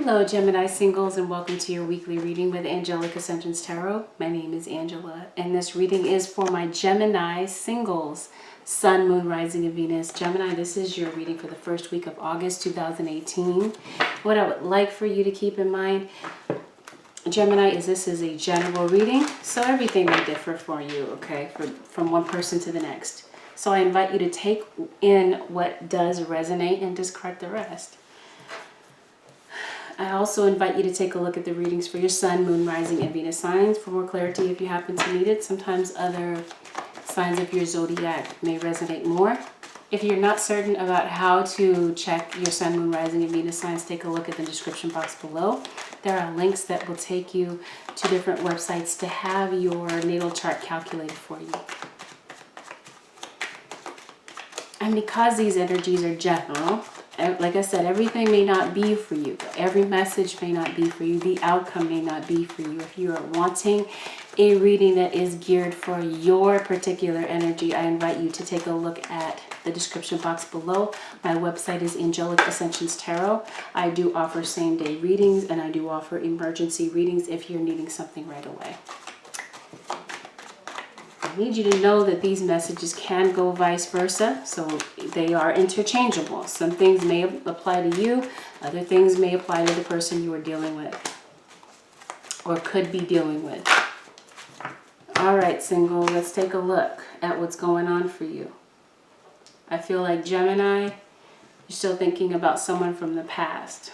Hello Gemini singles, and welcome to your weekly reading with Angelic Ascensions Tarot. My name is Angela and this reading is for my Gemini singles. Sun, Moon, Rising, and Venus. Gemini, this is your reading for the first week of August 2018. What I would like for you to keep in mind, Gemini, is this is a general reading, so everything may differ for you, okay, from one person to the next. So I invite you to take in what does resonate and discard the rest. I also invite you to take a look at the readings for your Sun, Moon, Rising, and Venus signs for more clarity if you happen to need it. Sometimes other signs of your zodiac may resonate more. If you're not certain about how to check your Sun, Moon, Rising, and Venus signs, take a look at the description box below. There are links that will take you to different websites to have your natal chart calculated for you. And because these energies are general, like I said, everything may not be for you. Every message may not be for you. The outcome may not be for you. If you are wanting a reading that is geared for your particular energy, I invite you to take a look at the description box below. My website is Angelic Ascensions Tarot. I do offer same-day readings, and I do offer emergency readings if you're needing something right away. I need you to know that these messages can go vice versa, so they are interchangeable. Some things may apply to you, other things may apply to the person you are dealing with or could be dealing with. All right, single, let's take a look at what's going on for you. I feel like Gemini, you're still thinking about someone from the past,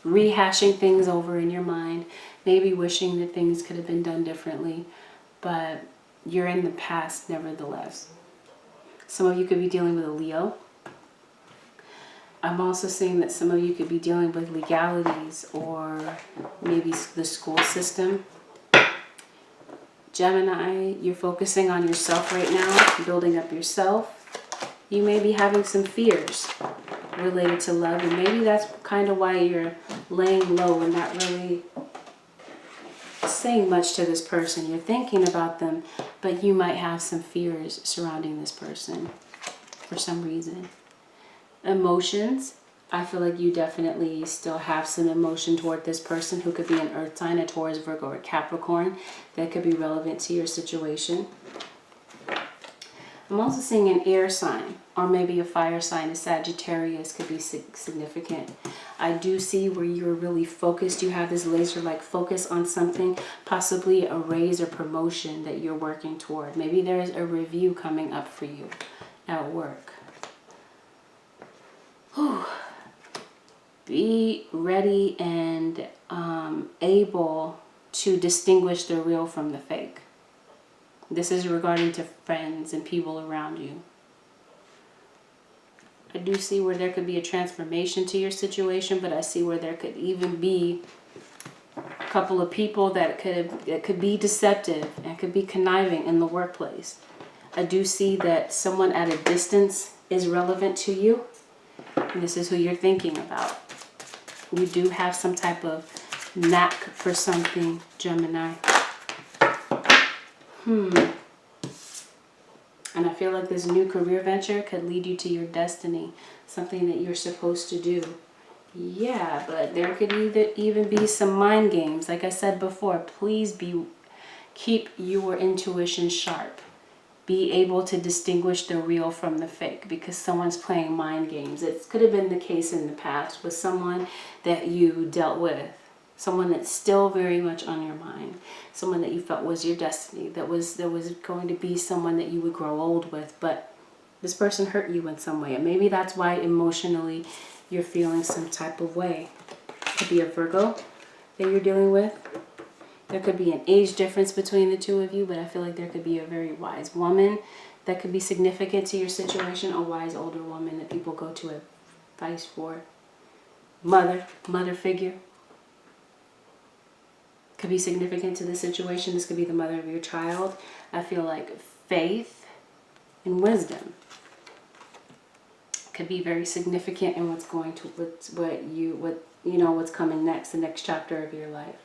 rehashing things over in your mind, maybe wishing that things could have been done differently, but you're in the past nevertheless. Some of you could be dealing with a Leo. I'm also seeing that some of you could be dealing with legalities or maybe the school system. Gemini, you're focusing on yourself right now, building up yourself. You may be having some fears related to love, and maybe that's kind of why you're laying low and not really saying much to this person. You're thinking about them, but you might have some fears surrounding this person for some reason. Emotions, I feel like you definitely still have some emotion toward this person who could be an earth sign, a Taurus, Virgo, or Capricorn that could be relevant to your situation. I'm also seeing an air sign or maybe a fire sign, a Sagittarius could be significant. I do see where you're really focused. You have this laser-like focus on something, possibly a raise or promotion that you're working toward. Maybe there's a review coming up for you at work. Whew. Be ready and able to distinguish the real from the fake. This is regarding to friends and people around you. I do see where there could be a transformation to your situation, but I see where there could even be a couple of people that could be deceptive and could be conniving in the workplace. I do see that someone at a distance is relevant to you, and this is who you're thinking about. You do have some type of knack for something, Gemini. And I feel like this new career venture could lead you to your destiny, something that you're supposed to do. Yeah, but there could even be some mind games. Like I said before, please keep your intuition sharp. Be able to distinguish the real from the fake, because someone's playing mind games. It could have been the case in the past with someone that you dealt with. Someone that's still very much on your mind. Someone that you felt was your destiny. That was going to be someone that you would grow old with. But this person hurt you in some way. And maybe that's why emotionally you're feeling some type of way. It could be a Virgo that you're dealing with. There could be an age difference between the two of you. But I feel like there could be a very wise woman that could be significant to your situation. A wise older woman that people go to advice for. Mother figure. Could be significant to the situation. This could be the mother of your child. I feel like faith and wisdom could be very significant in what's coming next, the next chapter of your life.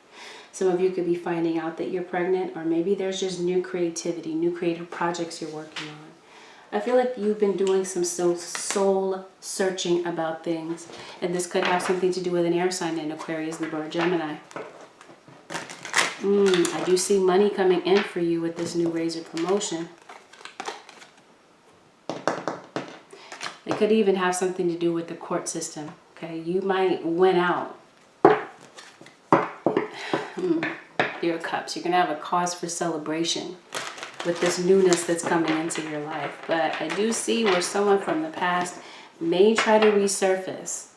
Some of you could be finding out that you're pregnant, or maybe there's just new creativity, new creative projects you're working on. I feel like you've been doing some soul searching about things. And this could have something to do with an air sign in Aquarius, Libra, or Gemini. I do see money coming in for you with this new raise or promotion. It could even have something to do with the court system. Okay, you might win out. Your cups. You're going to have a cause for celebration with this newness that's coming into your life. But I do see where someone from the past may try to resurface.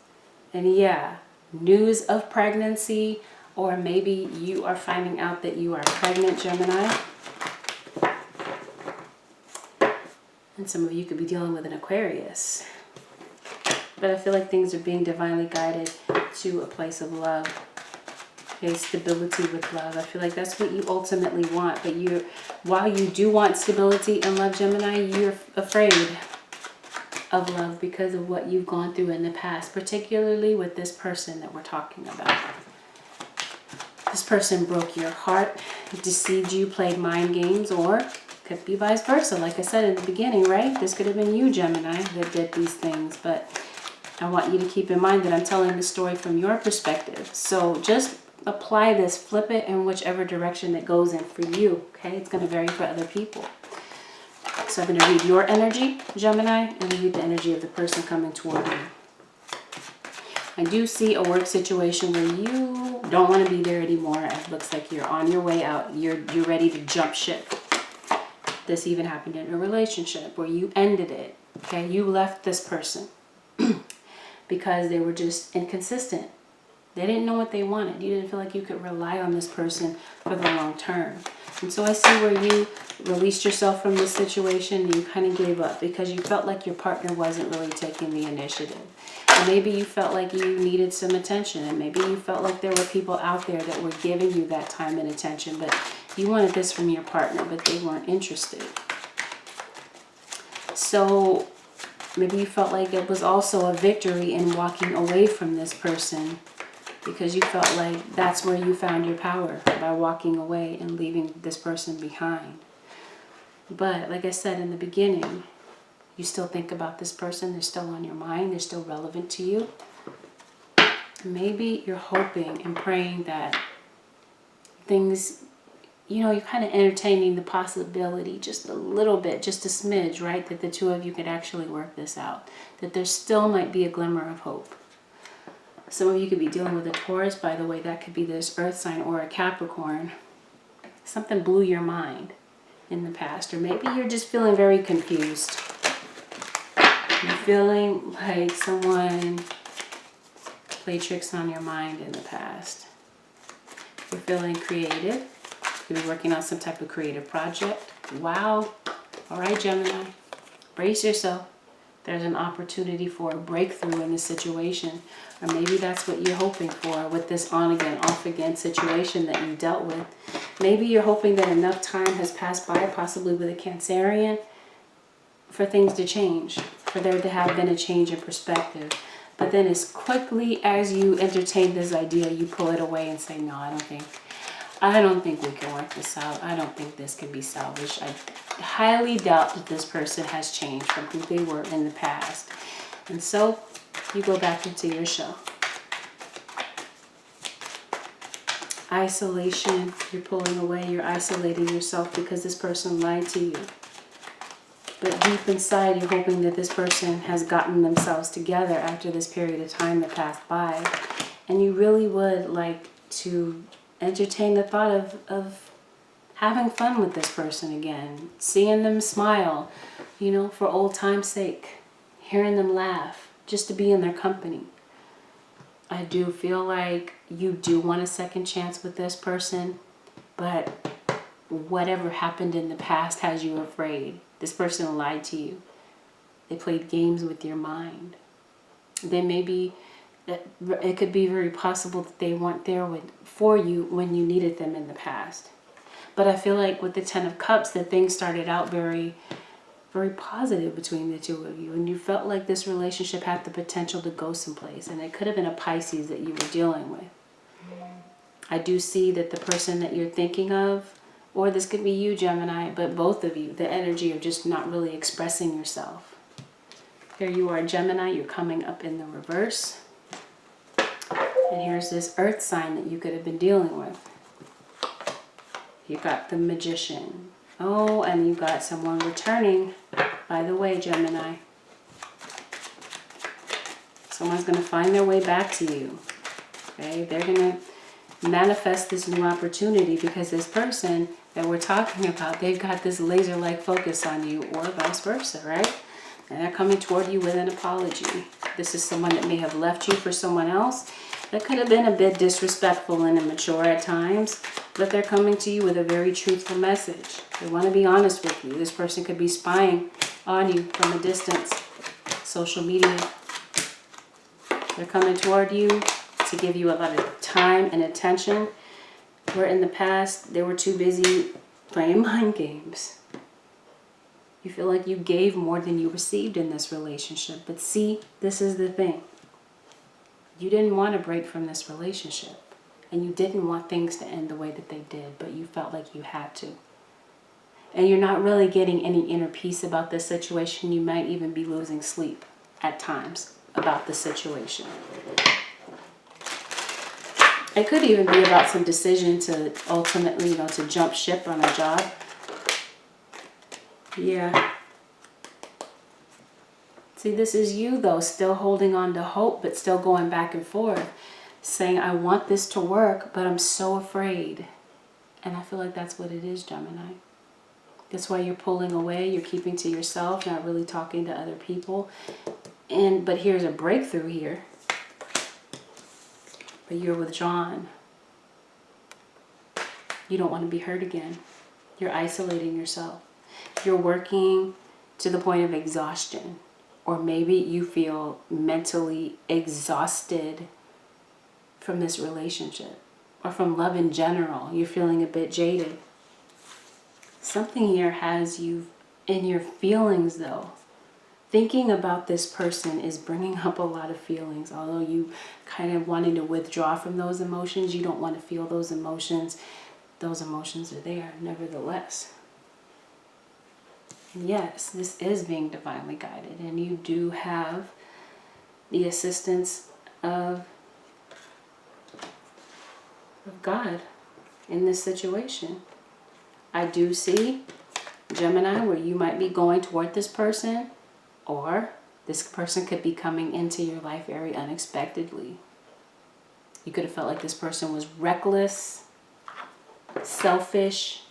And yeah, news of pregnancy, or maybe you are finding out that you are pregnant, Gemini. And some of you could be dealing with an Aquarius. But I feel like things are being divinely guided to a place of love. Okay, stability with love. I feel like that's what you ultimately want. But while you do want stability and love, Gemini, you're afraid of love because of what you've gone through in the past, particularly with this person that we're talking about. This person broke your heart, deceived you, played mind games, or could be vice versa. Like I said in the beginning, right? This could have been you, Gemini, that did these things. But I want you to keep in mind that I'm telling the story from your perspective. So just apply this, flip it in whichever direction it goes in for you, okay? It's going to vary for other people. So I'm going to read your energy, Gemini, and read the energy of the person coming toward you. I do see a work situation where you don't want to be there anymore. It looks like you're on your way out. You're ready to jump ship. This even happened in a relationship where you ended it, okay? You left this person because they were just inconsistent. They didn't know what they wanted. You didn't feel like you could rely on this person for the long term. And so I see where you released yourself from this situation and you kind of gave up because you felt like your partner wasn't really taking the initiative. And maybe you felt like you needed some attention, and maybe you felt like there were people out there that were giving you that time and attention, but you wanted this from your partner, but they weren't interested. So maybe you felt like it was also a victory in walking away from this person, because you felt like that's where you found your power, by walking away and leaving this person behind. But like I said in the beginning, you still think about this person. They're still on your mind. They're still relevant to you. Maybe you're hoping and praying that things, you're kind of entertaining the possibility just a little bit, just a smidge, right? That the two of you could actually work this out. That there still might be a glimmer of hope. Some of you could be dealing with a Taurus, by the way. That could be this earth sign or a Capricorn. Something blew your mind in the past. Or maybe you're just feeling very confused. You're feeling like someone played tricks on your mind in the past. You're feeling creative. You're working on some type of creative project. Wow. All right, Gemini. Brace yourself. There's an opportunity for a breakthrough in this situation. Or maybe that's what you're hoping for with this on-again, off-again situation that you dealt with. Maybe you're hoping that enough time has passed by, possibly with a Cancerian, for things to change, for there to have been a change in perspective. But then as quickly as you entertain this idea, you pull it away and say, no, I don't think we can work this out. I don't think this can be salvaged. I highly doubt that this person has changed from who they were in the past. And so you go back into your shell. Isolation. You're pulling away. You're isolating yourself because this person lied to you. But deep inside, you're hoping that this person has gotten themselves together after this period of time that passed by. And you really would like to entertain the thought of having fun with this person again. Seeing them smile, for old time's sake. Hearing them laugh, just to be in their company. I do feel like you do want a second chance with this person, but whatever happened in the past has you afraid. This person lied to you. They played games with your mind. It could be very possible that they weren't there for you when you needed them in the past. But I feel like with the Ten of Cups, that things started out very, very positive between the two of you. And you felt like this relationship had the potential to go someplace. And it could have been a Pisces that you were dealing with. I do see that the person that you're thinking of Or this could be you, Gemini, but both of you, the energy of just not really expressing yourself. Here you are, Gemini, you're coming up in the reverse. And here's this earth sign that you could have been dealing with. You got the Magician. Oh, and you got someone returning. By the way, Gemini. Someone's going to find their way back to you. Okay? They're going to manifest this new opportunity because this person that we're talking about, they've got this laser-like focus on you, or vice versa, right? And they're coming toward you with an apology. This is someone that may have left you for someone else. That could have been a bit disrespectful and immature at times, but they're coming to you with a very truthful message. They want to be honest with you. This person could be spying on you from a distance. Social media. They're coming toward you to give you a lot of time and attention, where in the past they were too busy playing mind games. You feel like you gave more than you received in this relationship. But see, this is the thing. You didn't want to break from this relationship. And you didn't want things to end the way that they did, but you felt like you had to. And you're not really getting any inner peace about this situation. You might even be losing sleep at times about the situation. It could even be about some decision to ultimately, to jump ship on a job. Yeah. See, this is you, though, still holding on to hope, but still going back and forth, saying, I want this to work, but I'm so afraid. And I feel like that's what it is, Gemini. That's why you're pulling away, you're keeping to yourself, not really talking to other people. But here's a breakthrough here. But you're withdrawn. You don't want to be hurt again. You're isolating yourself. You're working to the point of exhaustion. Or maybe you feel mentally exhausted from this relationship. Or from love in general. You're feeling a bit jaded. Something here has you in your feelings, though. Thinking about this person is bringing up a lot of feelings. Although you kind of wanting to withdraw from those emotions, you don't want to feel those emotions. Those emotions are there, nevertheless. And yes, this is being divinely guided. And you do have the assistance of God in this situation. I do see, Gemini, where you might be going toward this person, or this person could be coming into your life very unexpectedly. You could have felt like this person was reckless, selfish,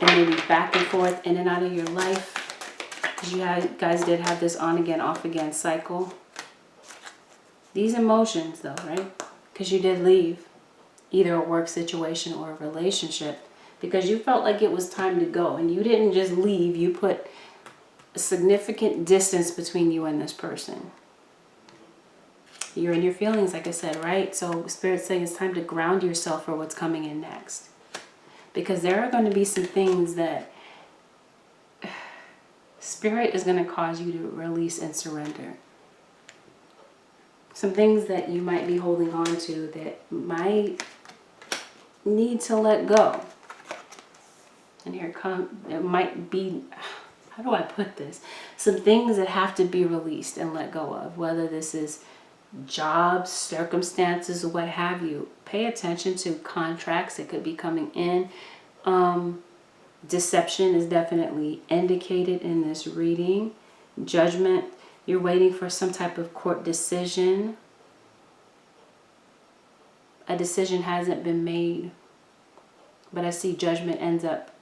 and maybe back and forth, in and out of your life. Because you guys did have this on again, off again cycle. These emotions, though, right? Because you did leave either a work situation or a relationship because you felt like it was time to go. And you didn't just leave. You put a significant distance between you and this person. You're in your feelings, like I said, right? So Spirit's saying it's time to ground yourself for what's coming in next. Because there are going to be some things that Spirit is going to cause you to release and surrender. Some things that you might be holding on to that might need to let go. And here it might be, how do I put this? Some things that have to be released and let go of. Whether this is jobs, circumstances, what have you. Pay attention to contracts that could be coming in. Deception is definitely indicated in this reading. Judgment. You're waiting for some type of court decision. A decision hasn't been made. But I see judgment ends up.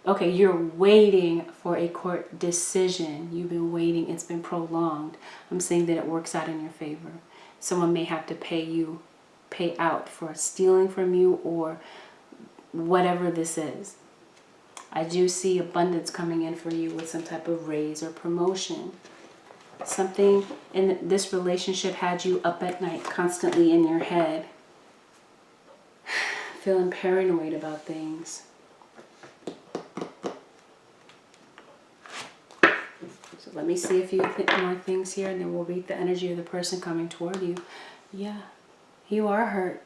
Okay, you're waiting for a court decision. You've been waiting. It's been prolonged. I'm saying that it works out in your favor. Someone may have to pay out for stealing from you or whatever this is. I do see abundance coming in for you with some type of raise or promotion. Something in this relationship had you up at night, constantly in your head, feeling paranoid about things. So let me see a few more things here, and then we'll read the energy of the person coming toward you. Yeah, you are hurt.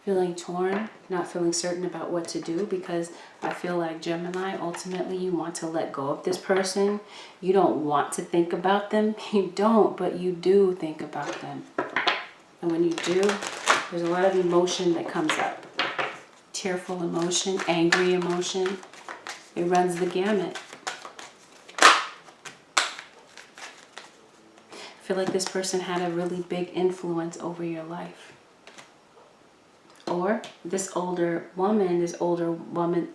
feeling torn, not feeling certain about what to do, because I feel like Gemini, ultimately you want to let go of this person. You don't want to think about them. You don't, but you do think about them. And when you do, there's a lot of emotion that comes up. Tearful emotion, angry emotion. It runs the gamut. I feel like this person had a really big influence over your life. Or this older woman,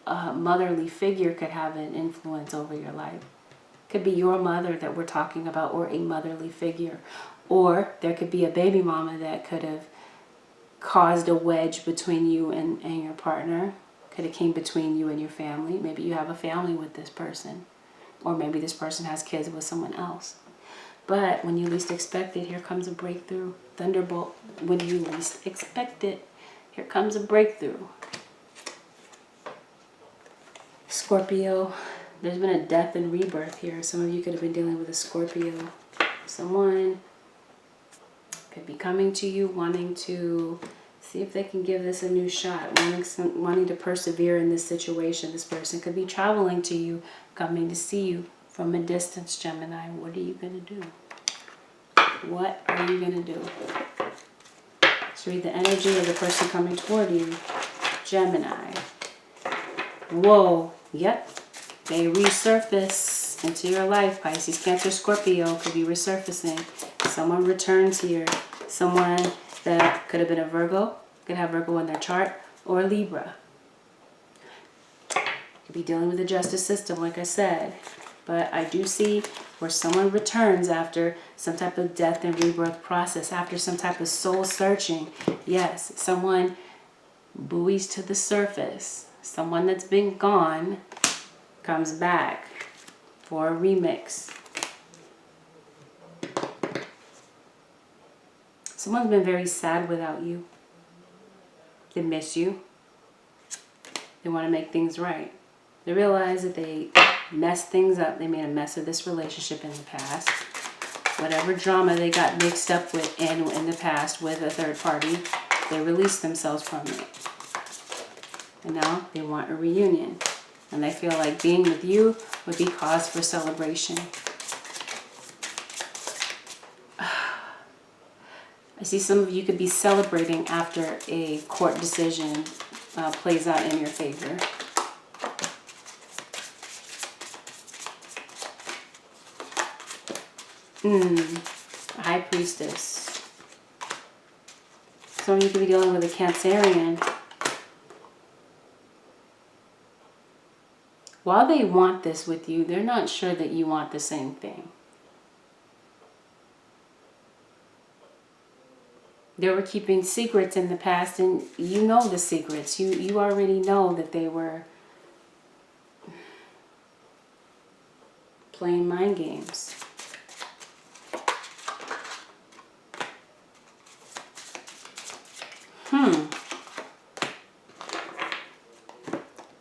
motherly figure could have an influence over your life. Could be your mother that we're talking about, or a motherly figure. Or there could be a baby mama that could have caused a wedge between you and your partner. Could have came between you and your family. Maybe you have a family with this person. Or maybe this person has kids with someone else. But when you least expect it, here comes a breakthrough. Thunderbolt. When you least expect it, here comes a breakthrough. Scorpio, there's been a death and rebirth here. Some of you could have been dealing with a Scorpio. Someone could be coming to you, wanting to see if they can give this a new shot, wanting to persevere in this situation. This person could be traveling to you, coming to see you from a distance, Gemini. What are you going to do? What are you going to do? Let's read the energy of the person coming toward you. Gemini. Whoa. Yep. They resurface into your life. Pisces, Cancer, Scorpio could be resurfacing. Someone returns here. Someone that could have been a Virgo, could have Virgo in their chart, or a Libra. Could be dealing with the justice system, like I said. But I do see where someone returns after some type of death and rebirth process, after some type of soul searching. Yes, someone buoys to the surface. Someone that's been gone comes back for a remix. Someone's been very sad without you. They miss you. They want to make things right. They realize that they messed things up. They made a mess of this relationship in the past. Whatever drama they got mixed up with in the past with a third party, they released themselves from it. And now they want a reunion. And they feel like being with you would be cause for celebration. I see some of you could be celebrating after a court decision plays out in your favor. High Priestess. Some of you could be dealing with a Cancerian. While they want this with you, they're not sure that you want the same thing. They were keeping secrets in the past, and you know the secrets. You already know that they were playing mind games.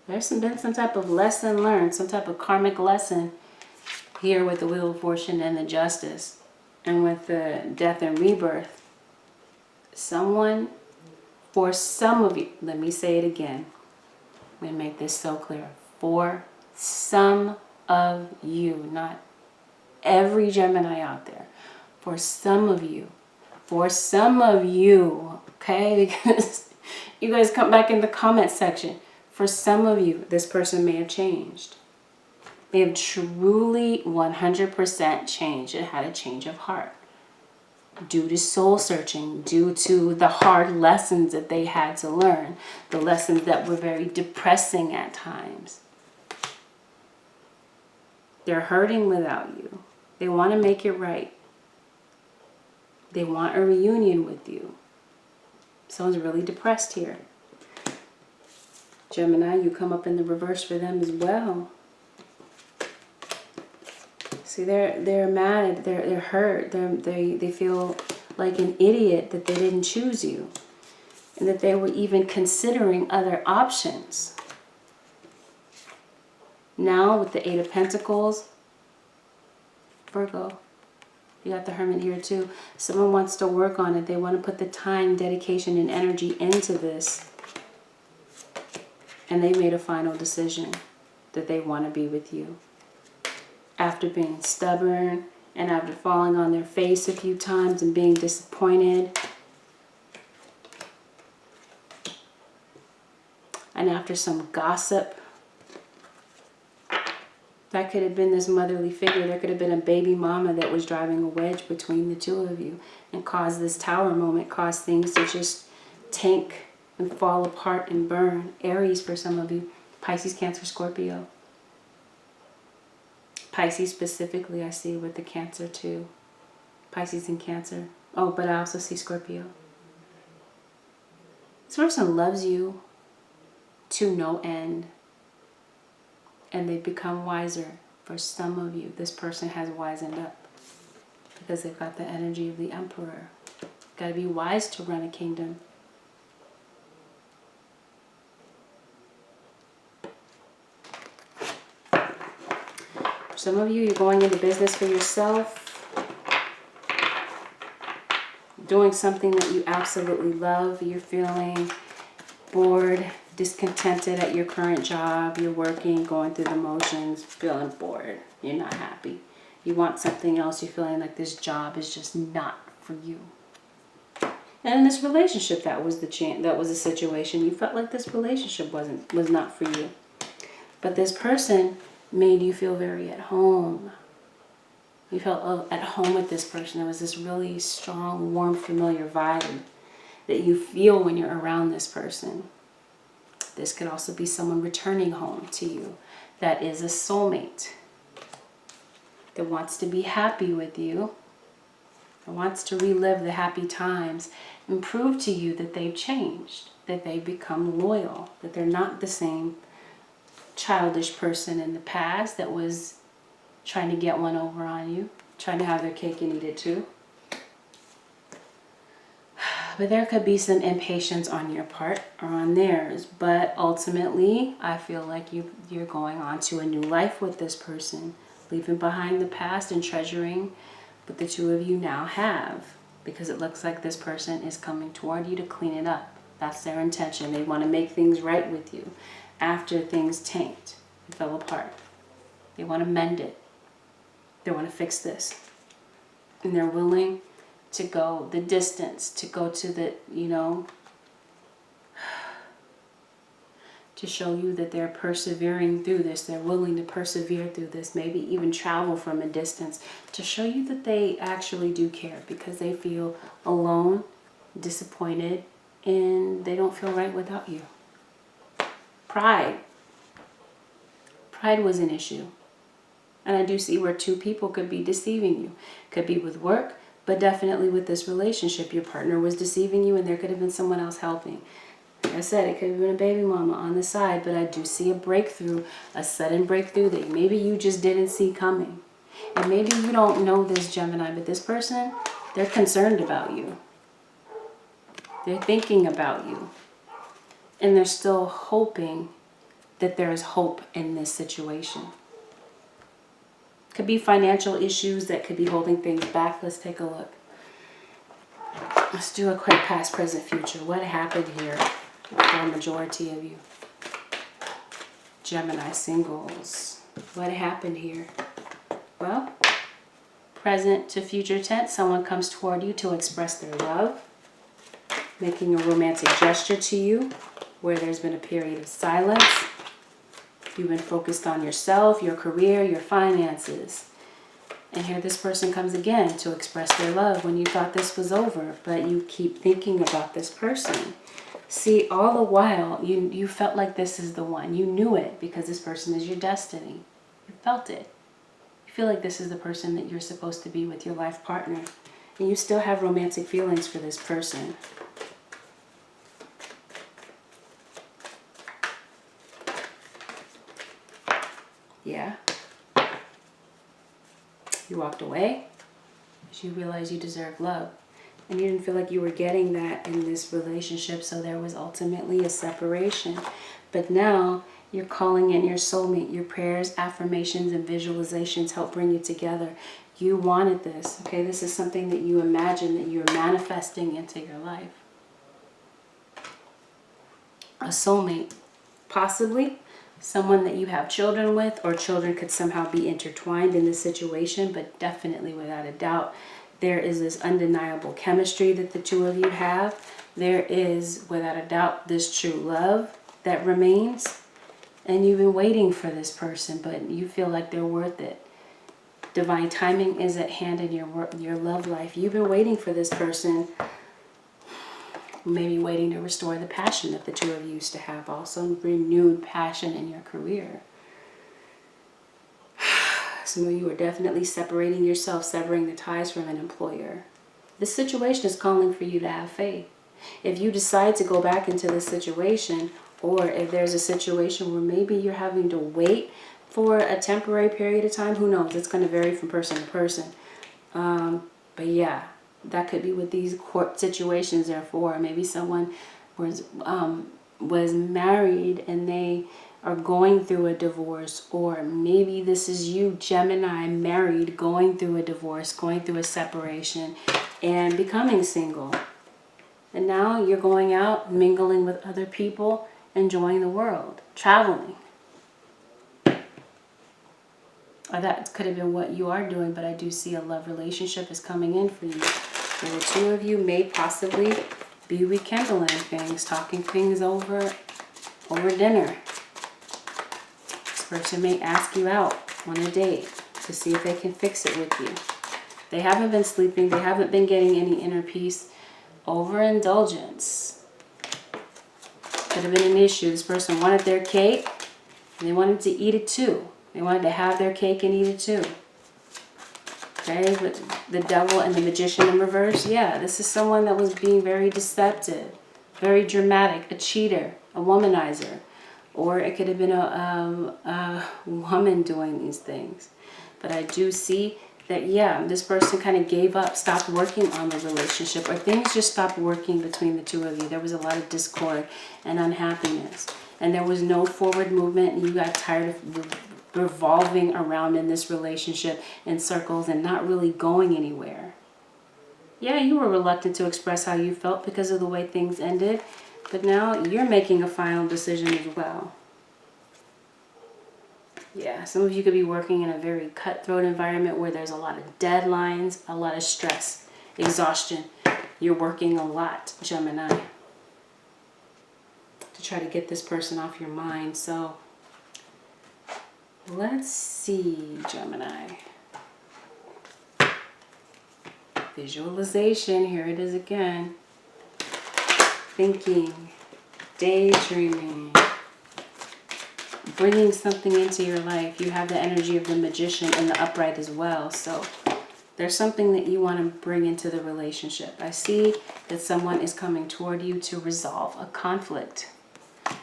There's been some type of lesson learned, some type of karmic lesson here with the Wheel of Fortune and the Justice, and with the death and rebirth. Someone, for some of you, let me say it again. Let me make this so clear. For some of you, not every Gemini out there, for some of you, okay? Because you guys come back in the comment section. For some of you, this person may have changed. They have truly 100% changed and had a change of heart. Due to soul searching, due to the hard lessons that they had to learn, the lessons that were very depressing at times. They're hurting without you. They want to make it right. They want a reunion with you. Someone's really depressed here. Gemini, you come up in the reverse for them as well. See, they're mad, they're hurt, they feel like an idiot that they didn't choose you, and that they were even considering other options. Now with the Eight of Pentacles, Virgo, You got the Hermit here too. Someone wants to work on it. They want to put the time, dedication, and energy into this. And they made a final decision that they want to be with you. After being stubborn and after falling on their face a few times and being disappointed. And after some gossip. That could have been this motherly figure. There could have been a baby mama that was driving a wedge between the two of you and caused this tower moment, caused things to just tank and fall apart and burn. Aries for some of you. Pisces, Cancer, Scorpio. Pisces specifically I see with the Cancer too. Pisces and Cancer. Oh, but I also see Scorpio. This person loves you to no end. And they've become wiser. For some of you, this person has wisened up. Because they've got the energy of the Emperor. Got to be wise to run a kingdom. For some of you, you're going into business for yourself. Doing something that you absolutely love. You're feeling bored, discontented at your current job. You're working, going through the motions, feeling bored. You're not happy. You want something else. You're feeling like this job is just not for you. And in this relationship, that was the situation. You felt like this relationship was not for you. But this person made you feel very at home. You felt at home with this person. There was this really strong, warm, familiar vibe that you feel when you're around this person. This could also be someone returning home to you that is a soulmate, that wants to be happy with you, that wants to relive the happy times and prove to you that they've changed, that they've become loyal, that they're not the same childish person in the past that was trying to get one over on you, trying to have their cake and eat it too. But there could be some impatience on your part or on theirs. But ultimately, I feel like you're going on to a new life with this person. Leaving behind the past and treasuring what the two of you now have. Because it looks like this person is coming toward you to clean it up. That's their intention. They want to make things right with you. After things tanked and fell apart. They want to mend it. They want to fix this. And they're willing to go the distance, to go to the, to show you that they're persevering through this. They're willing to persevere through this, maybe even travel from a distance to show you that they actually do care because they feel alone, disappointed, and they don't feel right without you. Pride. Pride was an issue. And I do see where two people could be deceiving you. Could be with work, but definitely with this relationship. Your partner was deceiving you and there could have been someone else helping. Like I said, it could have been a baby mama on the side, but I do see a breakthrough, a sudden breakthrough that maybe you just didn't see coming. And maybe you don't know this, Gemini, but this person, they're concerned about you. They're thinking about you. And they're still hoping that there is hope in this situation. Could be financial issues that could be holding things back. Let's take a look. Let's do a quick past, present, future. What happened here for the majority of you? Gemini singles. What happened here? Well, present to future tense. Someone comes toward you to express their love. Making a romantic gesture to you where there's been a period of silence. You've been focused on yourself, your career, your finances. And here this person comes again to express their love when you thought this was over, but you keep thinking about this person. See, all the while, you felt like this is the one. You knew it because this person is your destiny. You felt it. You feel like this is the person that you're supposed to be with, your life partner. And you still have romantic feelings for this person. Yeah. You walked away because you realized you deserve love. And you didn't feel like you were getting that in this relationship, so there was ultimately a separation. But now you're calling in your soulmate. Your prayers, affirmations, and visualizations help bring you together. You wanted this, okay? This is something that you imagine that you're manifesting into your life. A soulmate, possibly someone that you have children with, or children could somehow be intertwined in this situation, but definitely without a doubt, there is this undeniable chemistry that the two of you have. There is, without a doubt, this true love that remains, and you've been waiting for this person, but you feel like they're worth it. Divine timing is at hand in your love life. You've been waiting for this person, maybe waiting to restore the passion that the two of you used to have. Also, renewed passion in your career. Some of you are definitely separating yourself, severing the ties from an employer. This situation is calling for you to have faith. If you decide to go back into this situation, or if there's a situation where maybe you're having to wait for a temporary period of time, who knows? It's going to vary from person to person. But yeah, that could be what these court situations are for. Maybe someone was married and they are going through a divorce, or maybe this is you, Gemini, married, going through a divorce, going through a separation, and becoming single. And now you're going out, mingling with other people, enjoying the world, traveling. Or that could have been what you are doing, but I do see a love relationship is coming in for you. And the two of you may possibly be rekindling things, talking things over dinner. This person may ask you out on a date to see if they can fix it with you. They haven't been sleeping. They haven't been getting any inner peace. Overindulgence could have been an issue. This person wanted their cake and they wanted to eat it too. They wanted to have their cake and eat it too. Okay, with the devil and the magician in reverse. Yeah, this is someone that was being very deceptive, very dramatic, a cheater, a womanizer. Or it could have been a woman doing these things. But I do see that, yeah, this person kind of gave up, stopped working on the relationship, or things just stopped working between the two of you. There was a lot of discord and unhappiness. And there was no forward movement, and you got tired of revolving around in this relationship in circles and not really going anywhere. Yeah, you were reluctant to express how you felt because of the way things ended, but now you're making a final decision as well. Yeah, some of you could be working in a very cutthroat environment where there's a lot of deadlines, a lot of stress, exhaustion. You're working a lot, Gemini, to try to get this person off your mind. So let's see, Gemini. Visualization, here it is again. Thinking, daydreaming, bringing something into your life. You have the energy of the magician in the upright as well. So there's something that you want to bring into the relationship. I see that someone is coming toward you to resolve a conflict.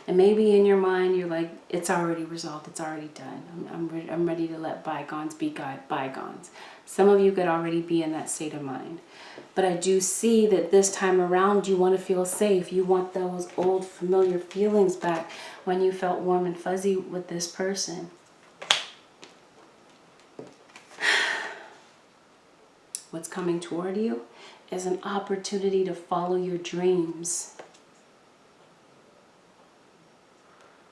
And maybe in your mind, you're like, it's already resolved. It's already done. I'm ready to let bygones be bygones. Some of you could already be in that state of mind. But I do see that this time around, you want to feel safe. You want those old familiar feelings back when you felt warm and fuzzy with this person. What's coming toward you is an opportunity to follow your dreams.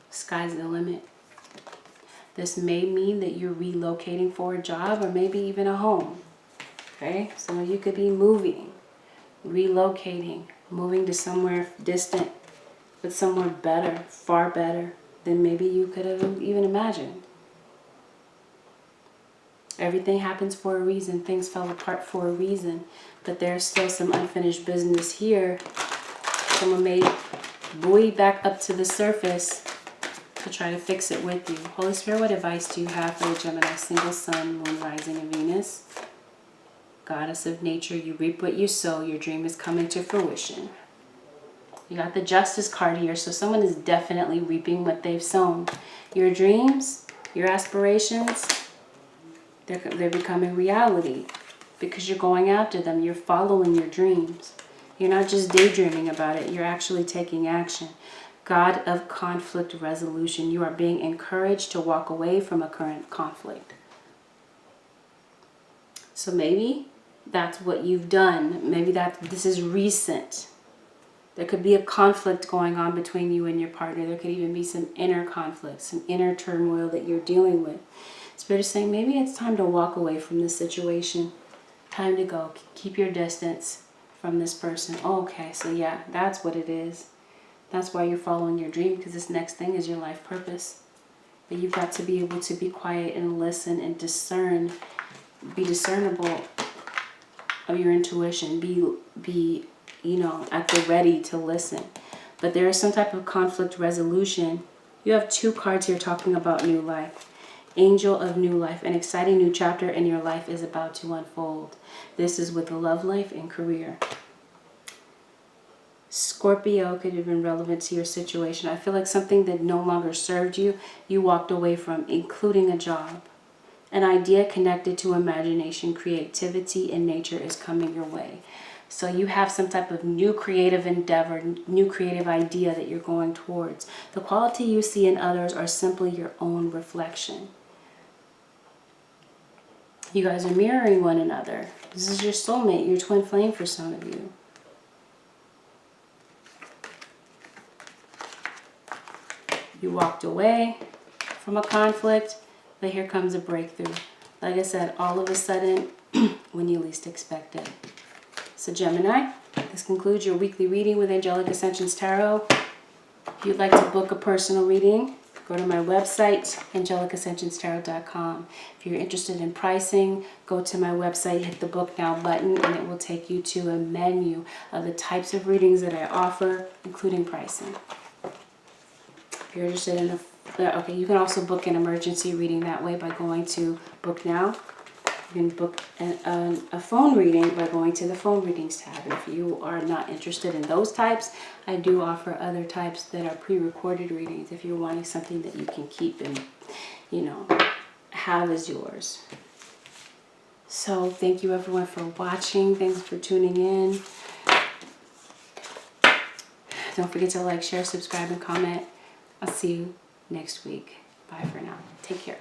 Sky's the limit. This may mean that you're relocating for a job or maybe even a home. Okay, some of you could be moving, relocating, moving to somewhere distant, but somewhere better, far better than maybe you could have even imagined. Everything happens for a reason. Things fell apart for a reason, but there's still some unfinished business here. Someone may buoy back up to the surface to try to fix it with you. Holy Spirit, what advice do you have for the Gemini single sun, moon, rising, and Venus? Goddess of nature, you reap what you sow. Your dream is coming to fruition. You got the Justice card here, so someone is definitely reaping what they've sown. Your dreams, your aspirations, they're becoming reality because you're going after them. You're following your dreams. You're not just daydreaming about it. You're actually taking action. God of conflict resolution, you are being encouraged to walk away from a current conflict. So maybe that's what you've done. Maybe this is recent. There could be a conflict going on between you and your partner. There could even be some inner conflict, some inner turmoil that you're dealing with. Spirit is saying maybe it's time to walk away from this situation. Time to go. Keep your distance from this person. Oh, okay, so yeah, that's what it is. That's why you're following your dream, because this next thing is your life purpose. But you've got to be able to be quiet and listen and discern. Be discernible of your intuition. Be at the ready to listen. But there is some type of conflict resolution. You have 2 cards here talking about new life. Angel of new life. An exciting new chapter in your life is about to unfold. This is with the love life and career. Scorpio could have been relevant to your situation. I feel like something that no longer served you, you walked away from, including a job. An idea connected to imagination, creativity, and nature is coming your way. So you have some type of new creative endeavor, new creative idea that you're going towards. The quality you see in others are simply your own reflection. You guys are mirroring one another. This is your soulmate, your twin flame for some of you. You walked away from a conflict, but here comes a breakthrough. Like I said, all of a sudden, when you least expect it. So Gemini, this concludes your weekly reading with Angelic Ascensions Tarot. If you'd like to book a personal reading, go to my website, angelicascensionstarot.com. If you're interested in pricing, go to my website, hit the book now button, and it will take you to a menu of the types of readings that I offer, including pricing. If you're interested in you can also book an emergency reading that way by going to Book Now. You can book a phone reading by going to the phone readings tab. And if you are not interested in those types, I do offer other types that are pre-recorded readings if you're wanting something that you can keep and, have as yours. So thank you everyone for watching. Thanks for tuning in. Don't forget to like, share, subscribe, and comment. I'll see you next week. Bye for now. Take care.